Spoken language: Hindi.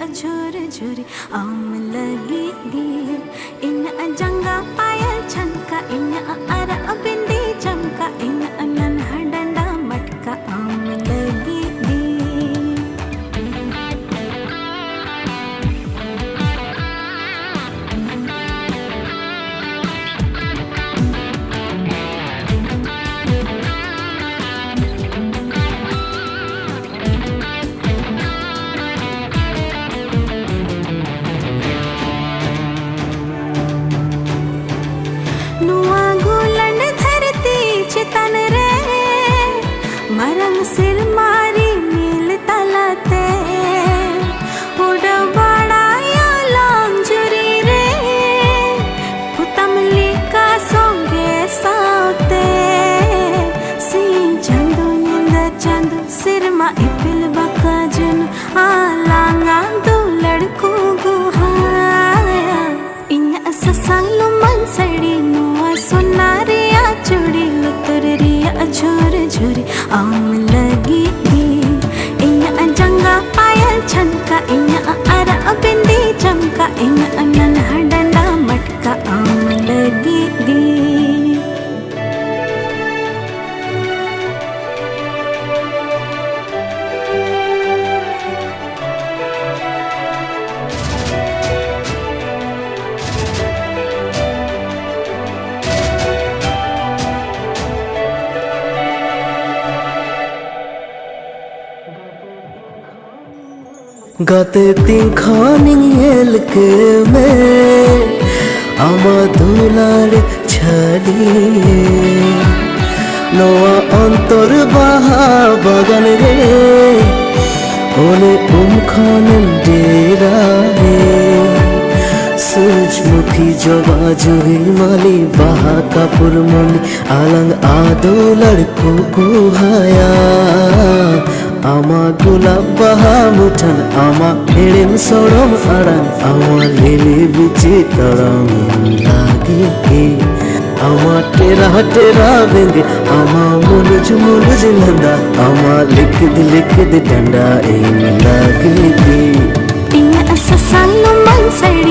झुर झुर आम लगी गी इन जंगा पायल छनका इन अर बिंदी चमका इन नन्हा डंडा मटका आम लगी गी। मरंग सिर मारी नील तलते उड़ बड़ाया लांजुरी रे पुतमली का सोंगे साते सी चंदू निंद चंदू सिर मा इपिल बका जुन आलांगा दो लड़को गुहाया इन्या ससालु मन सड़ी नुआ सुनारिया चुड़ी लुतरिया झुर झुर आम लगी गी इन जंगा पायल छनका इन अर बिंदी चमका इन नन्हा डंडा मटका आम लगी गी। गाते तीन खानियल के में आमा दुलार छलिए नवा अंतर बाहा बगन रे ओने खान डेरा रे सूरजमुखी जबा जुही माली बाहा कापुर मनी आलंग आदो लड़को गुहाया आमा गुलाब बाहा मुठन आमा हेड़ेम सोड़म अड़ंग आमा लेले बिची तरम लागे आमा टेरा टेरा बेंगे आमा मुलुज मुलुज नंदा आमा लिख दे डंडा एम लागे इन ससालु मन सड़ी